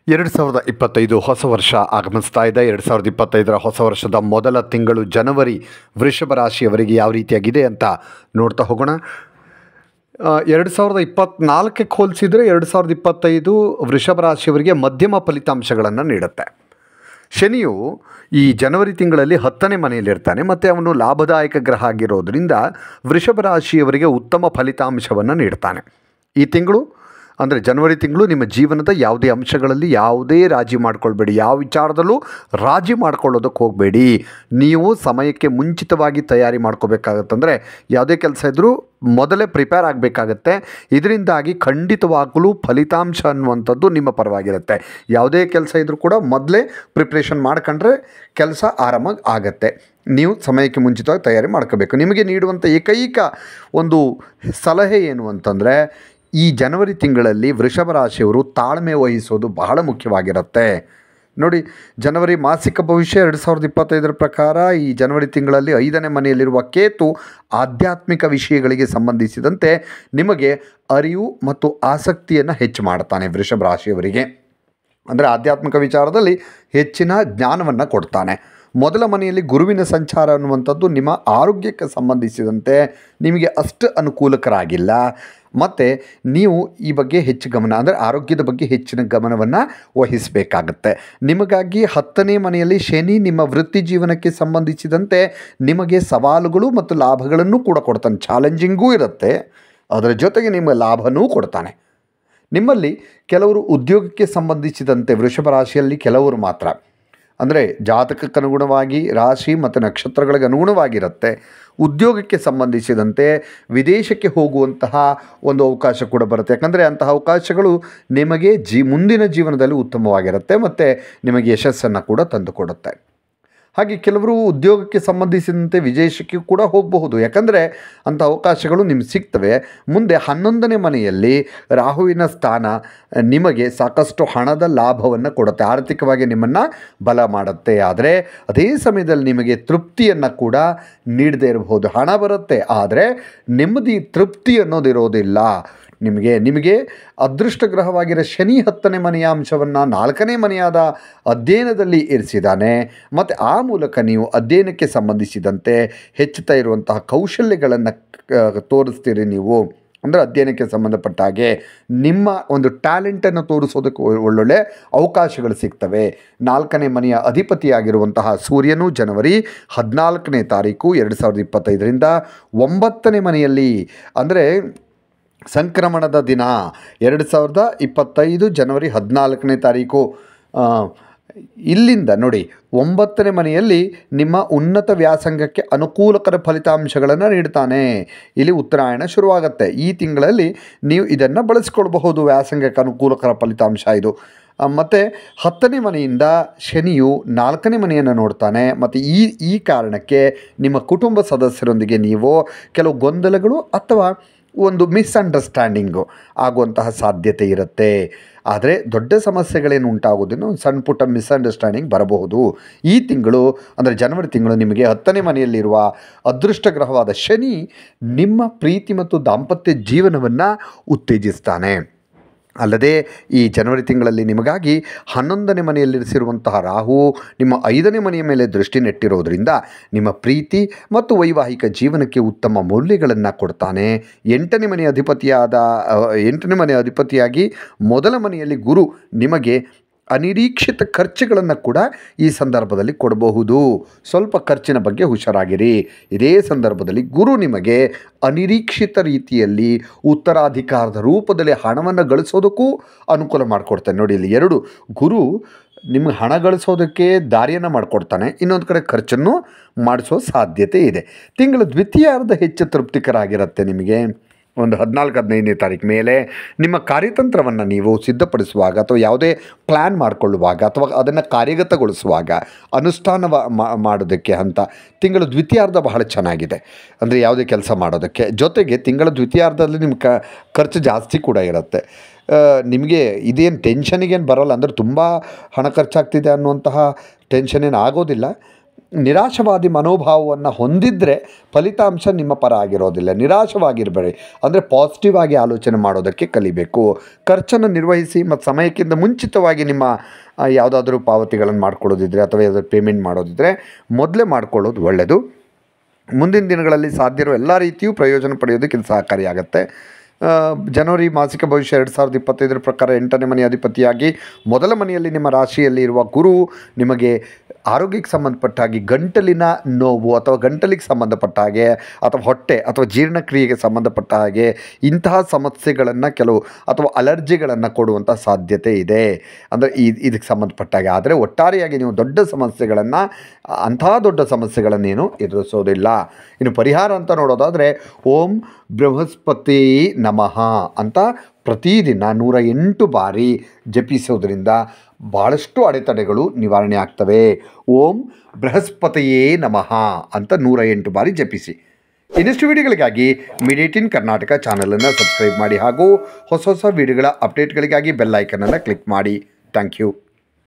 2025 ಹೊಸ ವರ್ಷ ಆಗಮಿಸ್ತಾ ಇದೆ. 2025ರ ಹೊಸ ವರ್ಷದ ಮೊದಲ ತಿಂಗಳು ಜನವರಿ ವೃಷಭ ರಾಶಿಯವರಿಗೆ ಯಾವ ರೀತಿಯಾಗಿದೆ ಅಂತ ನೋಡ್ತಾ ಹೋಗೋಣ. 2024ಕ್ಕೆ ಹೋಲಿಸಿದರೆ 2025 ವೃಷಭ ರಾಶಿಯವರಿಗೆ ಮಧ್ಯಮ ಫಲಿತಾಂಶಗಳನ್ನು ನೀಡುತ್ತೆ. ಶನಿಯು ಈ ಜನವರಿ ತಿಂಗಳಲ್ಲಿ 10ನೇ ಮನೆಯಲ್ಲಿರ್ತಾನೆ ಮತ್ತು ಅವನು ಲಾಭದಾಯಕ ಗ್ರಹ ಆಗಿರೋದ್ರಿಂದ ವೃಷಭ ರಾಶಿಯವರಿಗೆ ಉತ್ತಮ ಫಲಿತಾಂಶವನ್ನು ನೀಡ್ತಾನೆ. ಈ ತಿಂಗಳು ಅಂದರೆ ಜನವರಿ ತಿಂಗಳು ನಿಮ್ಮ ಜೀವನದ ಯಾವುದೇ ಅಂಶಗಳಲ್ಲಿ ಯಾವುದೇ ರಾಜಿ ಮಾಡ್ಕೊಳ್ಬೇಡಿ. ಯಾವ ವಿಚಾರದಲ್ಲೂ ರಾಜಿ ಮಾಡ್ಕೊಳ್ಳೋದಕ್ಕೆ ಹೋಗಬೇಡಿ. ನೀವು ಸಮಯಕ್ಕೆ ಮುಂಚಿತವಾಗಿ ತಯಾರಿ ಮಾಡ್ಕೋಬೇಕಾಗತ್ತಂದರೆ ಯಾವುದೇ ಕೆಲಸ ಇದ್ದರೂ ಮೊದಲೇ ಪ್ರಿಪೇರ್ ಆಗಬೇಕಾಗತ್ತೆ. ಇದರಿಂದಾಗಿ ಖಂಡಿತವಾಗಲೂ ಫಲಿತಾಂಶ ಅನ್ನುವಂಥದ್ದು ನಿಮ್ಮ ಪರವಾಗಿರುತ್ತೆ. ಯಾವುದೇ ಕೆಲಸ ಇದ್ದರೂ ಕೂಡ ಮೊದಲೇ ಪ್ರಿಪ್ರೇಷನ್ ಮಾಡ್ಕೊಂಡ್ರೆ ಕೆಲಸ ಆರಾಮಾಗಿ ಆಗತ್ತೆ. ನೀವು ಸಮಯಕ್ಕೆ ಮುಂಚಿತವಾಗಿ ತಯಾರಿ ಮಾಡ್ಕೋಬೇಕು. ನಿಮಗೆ ನೀಡುವಂಥ ಏಕೈಕ ಒಂದು ಸಲಹೆ ಏನು ಅಂತಂದರೆ, ಈ ಜನವರಿ ತಿಂಗಳಲ್ಲಿ ವೃಷಭ ರಾಶಿಯವರು ತಾಳ್ಮೆ ವಹಿಸೋದು ಬಹಳ ಮುಖ್ಯವಾಗಿರುತ್ತೆ. ನೋಡಿ, ಜನವರಿ ಮಾಸಿಕ ಭವಿಷ್ಯ 2025 ಪ್ರಕಾರ ಈ ಜನವರಿ ತಿಂಗಳಲ್ಲಿ 5ನೇ ಮನೆಯಲ್ಲಿರುವ ಕೇತು ಆಧ್ಯಾತ್ಮಿಕ ವಿಷಯಗಳಿಗೆ ಸಂಬಂಧಿಸಿದಂತೆ ನಿಮಗೆ ಅರಿವು ಮತ್ತು ಆಸಕ್ತಿಯನ್ನು ಹೆಚ್ಚು ಮಾಡ್ತಾನೆ. ವೃಷಭ ರಾಶಿಯವರಿಗೆ ಅಂದರೆ ಆಧ್ಯಾತ್ಮಿಕ ವಿಚಾರದಲ್ಲಿ ಹೆಚ್ಚಿನ ಜ್ಞಾನವನ್ನು ಕೊಡ್ತಾನೆ. ಮೊದಲ ಮನೆಯಲ್ಲಿ ಗುರುವಿನ ಸಂಚಾರ ಅನ್ನುವಂಥದ್ದು ನಿಮ್ಮ ಆರೋಗ್ಯಕ್ಕೆ ಸಂಬಂಧಿಸಿದಂತೆ ನಿಮಗೆ ಅಷ್ಟು ಅನುಕೂಲಕರಾಗಿಲ್ಲ. ಮತ್ತು ನೀವು ಈ ಬಗ್ಗೆ ಹೆಚ್ಚು ಗಮನ ಅಂದರೆ ಆರೋಗ್ಯದ ಬಗ್ಗೆ ಹೆಚ್ಚಿನ ಗಮನವನ್ನು ವಹಿಸಬೇಕಾಗತ್ತೆ. ನಿಮಗಾಗಿ 10ನೇ ಮನೆಯಲ್ಲಿ ಶನಿ ನಿಮ್ಮ ವೃತ್ತಿ ಜೀವನಕ್ಕೆ ಸಂಬಂಧಿಸಿದಂತೆ ನಿಮಗೆ ಸವಾಲುಗಳು ಮತ್ತು ಲಾಭಗಳನ್ನು ಕೂಡ ಕೊಡ್ತಾನೆ. ಚಾಲೆಂಜಿಂಗೂ ಇರುತ್ತೆ, ಅದರ ಜೊತೆಗೆ ನಿಮ್ಮ ಲಾಭನೂ ಕೊಡ್ತಾನೆ. ನಿಮ್ಮಲ್ಲಿ ಕೆಲವರು ಉದ್ಯೋಗಕ್ಕೆ ಸಂಬಂಧಿಸಿದಂತೆ ವೃಷಭ ರಾಶಿಯಲ್ಲಿ ಕೆಲವರು ಮಾತ್ರ ಅಂದರೆ ಜಾತಕಕ್ಕನುಗುಣವಾಗಿ ರಾಶಿ ಮತ್ತು ನಕ್ಷತ್ರಗಳಿಗೆ ಅನುಗುಣವಾಗಿರುತ್ತೆ. ಉದ್ಯೋಗಕ್ಕೆ ಸಂಬಂಧಿಸಿದಂತೆ ವಿದೇಶಕ್ಕೆ ಹೋಗುವಂತಹ ಒಂದು ಅವಕಾಶ ಕೂಡ ಬರುತ್ತೆ. ಯಾಕಂದರೆ ಅಂತಹ ಅವಕಾಶಗಳು ನಿಮಗೆ ಮುಂದಿನ ಜೀವನದಲ್ಲಿ ಉತ್ತಮವಾಗಿರುತ್ತೆ ಮತ್ತು ನಿಮಗೆ ಯಶಸ್ಸನ್ನು ಕೂಡ ತಂದುಕೊಡುತ್ತೆ. ಹಾಗೆ ಕೆಲವರು ಉದ್ಯೋಗಕ್ಕೆ ಸಂಬಂಧಿಸಿದಂತೆ ವಿದೇಶಕ್ಕೆ ಕೂಡ ಹೋಗಬಹುದು. ಯಾಕಂದರೆ ಅಂಥ ಅವಕಾಶಗಳು ನಿಮ್ಗೆ ಸಿಗ್ತವೆ. ಮುಂದೆ 11ನೇ ಮನೆಯಲ್ಲಿ ರಾಹುವಿನ ಸ್ಥಾನ ನಿಮಗೆ ಸಾಕಷ್ಟು ಹಣದ ಲಾಭವನ್ನು ಕೊಡುತ್ತೆ, ಆರ್ಥಿಕವಾಗಿ ನಿಮ್ಮನ್ನು ಬಲ ಮಾಡುತ್ತೆ. ಆದರೆ ಅದೇ ಸಮಯದಲ್ಲಿ ನಿಮಗೆ ತೃಪ್ತಿಯನ್ನು ಕೂಡ ನೀಡದೇ ಇರಬಹುದು. ಹಣ ಬರುತ್ತೆ, ಆದರೆ ನೆಮ್ಮದಿ ತೃಪ್ತಿ ಅನ್ನೋದಿರೋದಿಲ್ಲ. ನಿಮಗೆ ಅದೃಷ್ಟ ಗ್ರಹವಾಗಿರೋ ಶನಿ 10ನೇ ಮನೆಯ ಅಂಶವನ್ನು 4ನೇ ಮನೆಯಾದ ಅಧ್ಯಯನದಲ್ಲಿ ಇರಿಸಿದ್ದಾನೆ. ಮತ್ತು ಆ ಮೂಲಕ ನೀವು ಅಧ್ಯಯನಕ್ಕೆ ಸಂಬಂಧಿಸಿದಂತೆ ಹೆಚ್ಚುತ್ತಾ ಇರುವಂತಹ ಕೌಶಲ್ಯಗಳನ್ನು ತೋರಿಸ್ತೀರಿ. ನೀವು ಅಂದರೆ ಅಧ್ಯಯನಕ್ಕೆ ಸಂಬಂಧಪಟ್ಟ ಹಾಗೆ ನಿಮ್ಮ ಒಂದು ಟ್ಯಾಲೆಂಟನ್ನು ತೋರಿಸೋದಕ್ಕೆ ಒಳ್ಳೊಳ್ಳೆ ಅವಕಾಶಗಳು ಸಿಗ್ತವೆ. 4ನೇ ಮನೆಯ ಅಧಿಪತಿಯಾಗಿರುವಂತಹ ಸೂರ್ಯನು ಜನವರಿ 14ನೇ ತಾರೀಕು 2025ರಿಂದ 9ನೇ ಮನೆಯಲ್ಲಿ ಅಂದರೆ ಸಂಕ್ರಮಣದ ದಿನ 2025 ಜನವರಿ 14ನೇ ತಾರೀಕು ಇಲ್ಲಿಂದ ನೋಡಿ 9ನೇ ಮನೆಯಲ್ಲಿ ನಿಮ್ಮ ಉನ್ನತ ವ್ಯಾಸಂಗಕ್ಕೆ ಅನುಕೂಲಕರ ಫಲಿತಾಂಶಗಳನ್ನು ನೀಡ್ತಾನೆ. ಇಲ್ಲಿ ಉತ್ತರಾಯಣ ಶುರುವಾಗುತ್ತೆ. ಈ ತಿಂಗಳಲ್ಲಿ ನೀವು ಇದನ್ನು ಬಳಸ್ಕೊಳ್ಬಹುದು. ವ್ಯಾಸಂಗಕ್ಕೆ ಅನುಕೂಲಕರ ಫಲಿತಾಂಶ ಇದು. ಮತ್ತು 10ನೇ ಮನೆಯಿಂದ ಶನಿಯು 4ನೇ ಮನೆಯನ್ನು ನೋಡ್ತಾನೆ. ಮತ್ತು ಈ ಕಾರಣಕ್ಕೆ ನಿಮ್ಮ ಕುಟುಂಬ ಸದಸ್ಯರೊಂದಿಗೆ ನೀವು ಕೆಲವು ಗೊಂದಲಗಳು ಅಥವಾ ಒಂದು ಮಿಸ್ಅಂಡರ್ಸ್ಟ್ಯಾಂಡಿಂಗು ಆಗುವಂತಹ ಸಾಧ್ಯತೆ ಇರುತ್ತೆ. ಆದರೆ ದೊಡ್ಡ ಸಮಸ್ಯೆಗಳೇನು ಉಂಟಾಗೋದಿಲ್ಲ, ಒಂದು ಸಣ್ಣ ಪುಟ್ಟ ಮಿಸ್ಅಂಡರ್ಸ್ಟ್ಯಾಂಡಿಂಗ್ ಬರಬಹುದು. ಈ ತಿಂಗಳು ಅಂದರೆ ಜನವರಿ ತಿಂಗಳು ನಿಮಗೆ 10ನೇ ಮನೆಯಲ್ಲಿರುವ ಅದೃಷ್ಟ ಗ್ರಹವಾದ ಶನಿ ನಿಮ್ಮ ಪ್ರೀತಿ ಮತ್ತು ದಾಂಪತ್ಯ ಜೀವನವನ್ನು ಉತ್ತೇಜಿಸ್ತಾನೆ. ಅಲ್ಲದೆ ಈ ಜನವರಿ ತಿಂಗಳಲ್ಲಿ ನಿಮಗಾಗಿ 11ನೇ ಮನೆಯಲ್ಲಿರಿಸಿರುವಂತಹ ರಾಹು ನಿಮ್ಮ 5ನೇ ಮನೆಯ ಮೇಲೆ ದೃಷ್ಟಿ ನೆಟ್ಟಿರೋದ್ರಿಂದ ನಿಮ್ಮ ಪ್ರೀತಿ ಮತ್ತು ವೈವಾಹಿಕ ಜೀವನಕ್ಕೆ ಉತ್ತಮ ಮೌಲ್ಯಗಳನ್ನು ಕೊಡ್ತಾನೆ. 8ನೇ ಮನೆಯ ಅಧಿಪತಿಯಾಗಿ ಮೊದಲ ಮನೆಯಲ್ಲಿ ಗುರು ನಿಮಗೆ ಅನಿರೀಕ್ಷಿತ ಖರ್ಚುಗಳನ್ನು ಕೂಡ ಈ ಸಂದರ್ಭದಲ್ಲಿ ಕೊಡಬಹುದು. ಸ್ವಲ್ಪ ಖರ್ಚಿನ ಬಗ್ಗೆ ಹುಷಾರಾಗಿರಿ. ಇದೇ ಸಂದರ್ಭದಲ್ಲಿ ಗುರು ನಿಮಗೆ ಅನಿರೀಕ್ಷಿತ ರೀತಿಯಲ್ಲಿ ಉತ್ತರಾಧಿಕಾರದ ರೂಪದಲ್ಲಿ ಹಣವನ್ನು ಗಳಿಸೋದಕ್ಕೂ ಅನುಕೂಲ ಮಾಡಿಕೊಡ್ತಾನೆ. ನೋಡಿ, ಇಲ್ಲಿ 2 ಗುರು ನಿಮಗೆ ಹಣ ಗಳಿಸೋದಕ್ಕೆ ದಾರಿಯನ್ನು ಮಾಡಿಕೊಡ್ತಾನೆ, ಇನ್ನೊಂದು ಕಡೆ ಖರ್ಚನ್ನು ಮಾಡಿಸೋ ಸಾಧ್ಯತೆ ಇದೆ. ತಿಂಗಳ ದ್ವಿತೀಯಾರ್ಧ ಹೆಚ್ಚು ತೃಪ್ತಿಕರ ಆಗಿರುತ್ತೆ. ನಿಮಗೆ ಒಂದು 14-15ನೇ ತಾರೀಕು ಮೇಲೆ ನಿಮ್ಮ ಕಾರ್ಯತಂತ್ರವನ್ನು ನೀವು ಸಿದ್ಧಪಡಿಸುವಾಗ ಅಥವಾ ಯಾವುದೇ ಪ್ಲ್ಯಾನ್ ಮಾಡಿಕೊಳ್ಳುವಾಗ ಅಥವಾ ಅದನ್ನು ಕಾರ್ಯಗತಗೊಳಿಸುವಾಗ ಅನುಷ್ಠಾನ ಮಾಡೋದಕ್ಕೆ ಅಂತ ತಿಂಗಳ ದ್ವಿತೀಯಾರ್ಧ ಬಹಳ ಚೆನ್ನಾಗಿದೆ. ಅಂದರೆ ಯಾವುದೇ ಕೆಲಸ ಮಾಡೋದಕ್ಕೆ. ಜೊತೆಗೆ ತಿಂಗಳ ದ್ವಿತೀಯಾರ್ಧದಲ್ಲಿ ನಿಮ್ಮ ಖರ್ಚು ಜಾಸ್ತಿ ಕೂಡ ಇರುತ್ತೆ. ನಿಮಗೆ ಇದೇನು ಟೆನ್ಷನಿಗೇನು ಬರೋಲ್ಲ, ಅಂದರೆ ತುಂಬ ಹಣ ಖರ್ಚಾಗ್ತಿದೆ ಅನ್ನುವಂತಹ ಟೆನ್ಷನ್ ಏನು ಆಗೋದಿಲ್ಲ. ನಿರಾಶವಾದಿ ಮನೋಭಾವವನ್ನು ಹೊಂದಿದರೆ ಫಲಿತಾಂಶ ನಿಮ್ಮ ಪರ ಆಗಿರೋದಿಲ್ಲ. ನಿರಾಶವಾಗಿರಬೇಡಿ, ಅಂದರೆ ಪಾಸಿಟಿವ್ ಆಗಿ ಆಲೋಚನೆ ಮಾಡೋದಕ್ಕೆ ಕಲಿಬೇಕು. ಖರ್ಚನ್ನು ನಿರ್ವಹಿಸಿ ಮತ್ತು ಸಮಯಕ್ಕಿಂತ ಮುಂಚಿತವಾಗಿ ನಿಮ್ಮ ಯಾವುದಾದ್ರೂ ಪಾವತಿಗಳನ್ನು ಮಾಡ್ಕೊಳ್ಳೋದಿದ್ರೆ ಅಥವಾ ಯಾವುದಾದ್ರು ಪೇಮೆಂಟ್ ಮಾಡೋದಿದ್ದರೆ ಮೊದಲೇ ಮಾಡ್ಕೊಳ್ಳೋದು ಒಳ್ಳೆಯದು. ಮುಂದಿನ ದಿನಗಳಲ್ಲಿ ಸಾಧ್ಯ ಇರೋ ಎಲ್ಲ ರೀತಿಯೂ ಪ್ರಯೋಜನ ಪಡೆಯೋದಕ್ಕೆ ಇದು ಸಹಕಾರಿಯಾಗುತ್ತೆ. ಜನವರಿ ಮಾಸಿಕ ಭವಿಷ್ಯ 2025 ಪ್ರಕಾರ 8ನೇ ಮನೆ ಅಧಿಪತಿಯಾಗಿ ಮೊದಲ ಮನೆಯಲ್ಲಿ ನಿಮ್ಮ ರಾಶಿಯಲ್ಲಿ ಇರುವ ಗುರು ನಿಮಗೆ ಆರೋಗ್ಯಕ್ಕೆ ಸಂಬಂಧಪಟ್ಟ ಹಾಗೆ ಗಂಟಲಿನ ನೋವು ಅಥವಾ ಗಂಟಲಿಗೆ ಸಂಬಂಧಪಟ್ಟ ಹಾಗೆ ಅಥವಾ ಹೊಟ್ಟೆ ಅಥವಾ ಜೀರ್ಣಕ್ರಿಯೆಗೆ ಸಂಬಂಧಪಟ್ಟ ಹಾಗೆ ಇಂತಹ ಸಮಸ್ಯೆಗಳನ್ನು ಕೆಲವು ಅಥವಾ ಅಲರ್ಜಿಗಳನ್ನು ಕೊಡುವಂಥ ಸಾಧ್ಯತೆ ಇದೆ. ಅಂದರೆ ಇದಕ್ಕೆ ಸಂಬಂಧಪಟ್ಟ ಹಾಗೆ. ಆದರೆ ಒಟ್ಟಾರೆಯಾಗಿ ನೀವು ದೊಡ್ಡ ಸಮಸ್ಯೆಗಳನ್ನು ಅಂತಹ ದೊಡ್ಡ ಸಮಸ್ಯೆಗಳನ್ನೇನು ಎದುರಿಸೋದಿಲ್ಲ. ಇನ್ನು ಪರಿಹಾರ ಅಂತ ನೋಡೋದಾದರೆ ಓಂ ಬೃಹಸ್ಪತಿ ನಮಃ ಅಂತ ಪ್ರತಿದಿನ 108 ಬಾರಿ ಜಪಿಸೋದ್ರಿಂದ ಭಾಳಷ್ಟು ಅಡೆತಡೆಗಳು ನಿವಾರಣೆ ಆಗ್ತವೆ. ಓಂ ಬೃಹಸ್ಪತಿಯೇ ನಮಃ ಅಂತ 108 ಬಾರಿ ಜಪಿಸಿ. ಇನ್ನಷ್ಟು ವಿಡಿಯೋಗಳಿಗಾಗಿ ಮೀಡಿಯೇಟ್ ಇನ್ ಕರ್ನಾಟಕ ಚಾನಲನ್ನು ಸಬ್ಸ್ಕ್ರೈಬ್ ಮಾಡಿ ಹಾಗೂ ಹೊಸ ಹೊಸ ವಿಡಿಯೋಗಳ ಅಪ್ಡೇಟ್ಗಳಿಗಾಗಿ ಬೆಲ್ ಐಕನನ್ನು ಕ್ಲಿಕ್ ಮಾಡಿ. Thank you.